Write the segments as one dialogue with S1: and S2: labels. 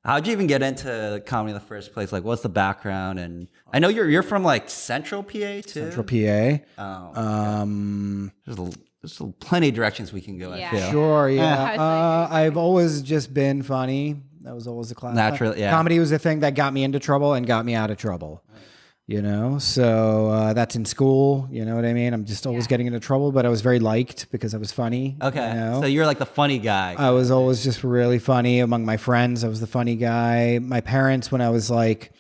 S1: How'd you even get into comedy in the first place? Like, what's the background? And I know you're from like Central PA too.
S2: Central PA.
S1: There's plenty of directions we can go.
S3: Yeah.
S1: I feel.
S2: Sure, yeah. I've always just been funny. That was always a class.
S1: Naturally, yeah.
S2: Comedy was the thing that got me into trouble and got me out of trouble. You know, so that's in school. You know what I mean? I'm just always getting into trouble, but I was very liked because I was funny.
S1: Okay,
S2: you know?
S1: so you're like the funny guy.
S2: I was always just really funny among my friends. I was the funny guy. My parents, when I was like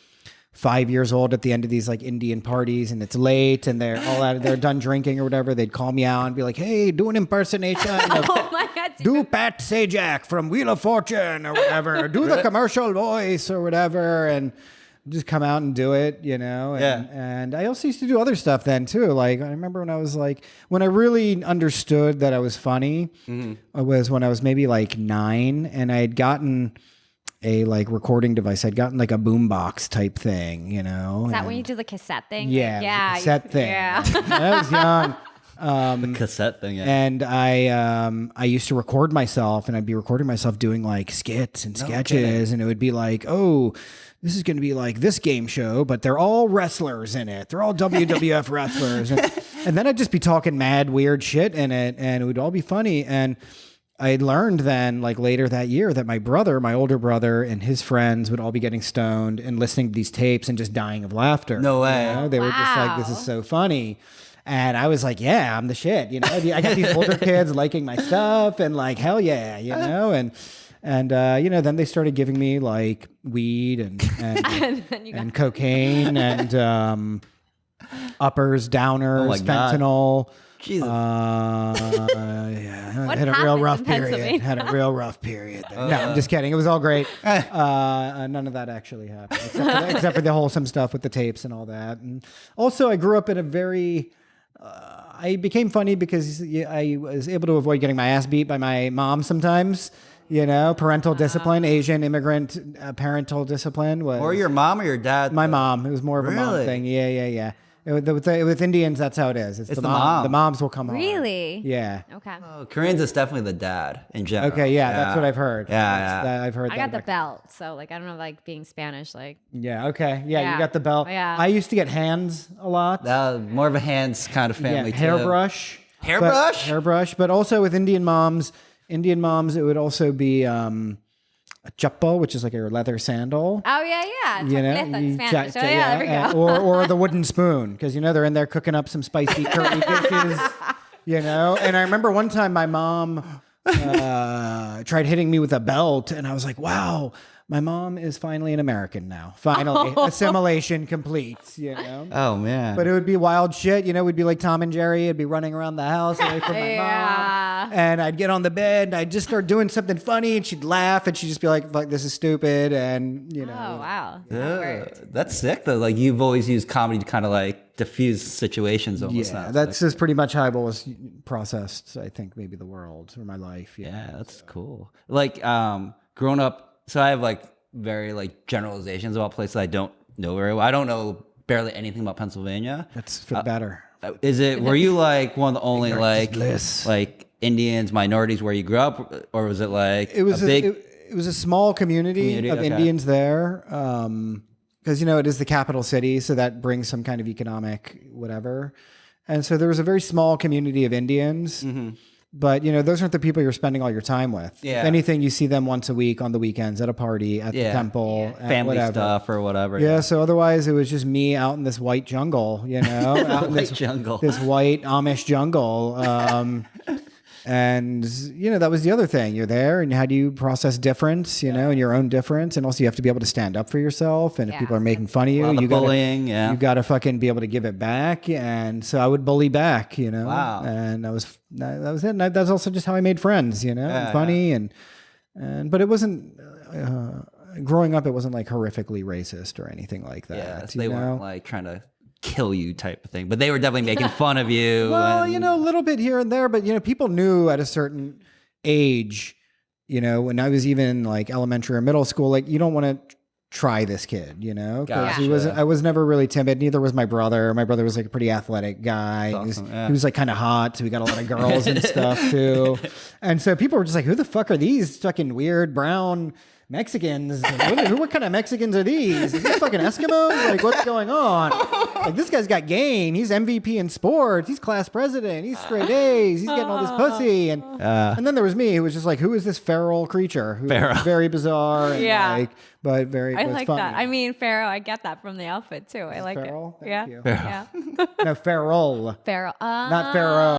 S2: 5 years old at the end of these like Indian parties and it's late and they're all out, they're done drinking or whatever, they'd call me out and be like, hey, do an impersonation of
S3: Oh my God.
S2: do Pat Sajak from Wheel of Fortune or whatever, do the commercial voice or whatever. And just come out and do it, you know? And I also used to do other stuff then too. Like I remember when I was like, when I really understood that I was funny was when I was maybe like 9 and I had gotten a like recording device. I'd gotten like a boombox type thing, you know?
S3: Is that when you do the cassette thing?
S2: Yeah.
S3: Yeah.
S2: The cassette thing.
S3: Yeah.
S2: I was young.
S1: The cassette thing, yeah.
S2: And I used to record myself and I'd be recording myself doing like skits and sketches and it would be like, oh, this is going to be like this game show, but they're all wrestlers in it. They're all WWF wrestlers. And then I'd just be talking mad, weird shit in it and it would all be funny. And I learned then, like later that year, that my brother, my older brother, and his friends would all be getting stoned and listening to these tapes and just dying of laughter.
S1: No way.
S2: You know? They were just like, this is so funny. And I was like, yeah, I'm the shit. You know, I got these older kids liking my stuff and like, hell yeah, you know? And you know, then they started giving me like weed and cocaine and uppers, downers, fentanyl.
S1: Jesus.
S2: Yeah,
S3: What
S2: had a real
S3: happens
S2: rough
S3: in
S2: period.
S3: Pennsylvania?
S2: Had a real rough period. There. No, I'm just kidding. It was all great. None of that actually happened, except for the wholesome stuff with the tapes and all that. And also, I grew up in a very. I became funny because I was able to avoid getting my ass beat by my mom sometimes. You know, parental discipline, Asian immigrant parental discipline was.
S1: Or your mom or your dad?
S2: My mom. It was more of a mom thing. Yeah. With Indians, that's how it is. It's the mom. The moms will come home.
S3: Really?
S2: Yeah.
S3: Okay.
S1: Oh, Koreans is definitely the dad in general.
S2: Okay, yeah, that's what I've heard.
S1: Yeah.
S2: I've heard
S3: I
S2: that.
S3: got the belt, so like I don't know, like being Spanish, like.
S2: Yeah, okay. Yeah, you got the belt.
S3: Yeah.
S2: I used to get hands a lot.
S1: More of a hands kind of family too.
S2: Hairbrush.
S1: Hairbrush?
S2: Hairbrush, but also with Indian moms, it would also be a chappal, which is like a leather sandal.
S3: Oh yeah.
S2: You know,
S3: Chapleta in Spanish.
S2: there
S3: we go.
S2: or the wooden spoon, because you know they're in there cooking up some spicy curry dishes. You know, and I remember one time my mom tried hitting me with a belt, and I was like, "Wow, my mom is finally an American now. Finally, assimilation complete." You know.
S1: Oh man.
S2: But it would be wild shit. You know, we'd be like Tom and Jerry. I'd be running around the house away from my mom. And I'd get on the bed and I'd just start doing something funny and she'd laugh and she'd just be like, this is stupid. And, you know.
S3: Oh, wow.
S1: That's sick though. Like you've always used comedy to kind of like diffuse situations almost.
S2: Yeah, that's just pretty much how I've always processed, I think, maybe the world or my life.
S1: Yeah, that's cool. Like growing up, so I have like very like generalizations about places I don't know very well. I don't know barely anything about Pennsylvania.
S2: That's for the better.
S1: Were you like one of the only like Indians, minorities where you grew up, or was it like
S2: it was a small community of Indians there, because you know it is the capital city, so that brings some kind of economic whatever, and so there was a very small community of Indians. But you know those aren't the people you're spending all your time with.
S1: Yeah.
S2: If anything, you see them once a week on the weekends at a party, at the temple, at
S1: family
S2: whatever.
S1: stuff or whatever.
S2: Yeah, so otherwise it was just me out in this white jungle, you know, out in this
S1: jungle,
S2: this white Amish jungle. And, you know, that was the other thing. You're there and how do you process difference, you know, and your own difference. And also you have to be able to stand up for yourself. And if people are making fun of you, you got to fucking be able to give it back. And so I would bully back, you know.
S1: Wow.
S2: And that was it. And that's also just how I made friends, you know, funny. But it wasn't, growing up, it wasn't like horrifically racist or anything like that.
S1: Yeah, so they weren't like trying to kill you type of thing, but they were definitely making fun of you.
S2: Well, you know, a little bit here and there, but you know, people knew at a certain age, you know, when I was even like elementary or middle school, like you don't want to try this kid, you know, because I was never really timid. Neither was my brother. My brother was like a pretty athletic guy.
S1: Awesome.
S2: He was like kind of hot, so we got a lot of girls and stuff too. And so people were just like, "Who the fuck are these fucking weird brown Mexicans. What kind of Mexicans are these? Are these fucking Eskimos? Like, what's going on? Like, this guy's got game. He's MVP in sports. He's class president. He's straight A's. He's getting all this pussy. And then there was me, who was just like, who is this feral creature? Who
S1: Feral.
S2: was very bizarre. And
S3: Yeah.
S2: like, but very.
S3: I
S2: was
S3: like
S2: funny.
S3: that. I mean, Pharaoh, I get that from the outfit too. I like
S2: Feral?
S3: it.
S2: Thank
S3: Yeah.
S2: you.
S3: Yeah.
S2: No, feral.
S3: Pharaoh.
S2: Not Pharaoh.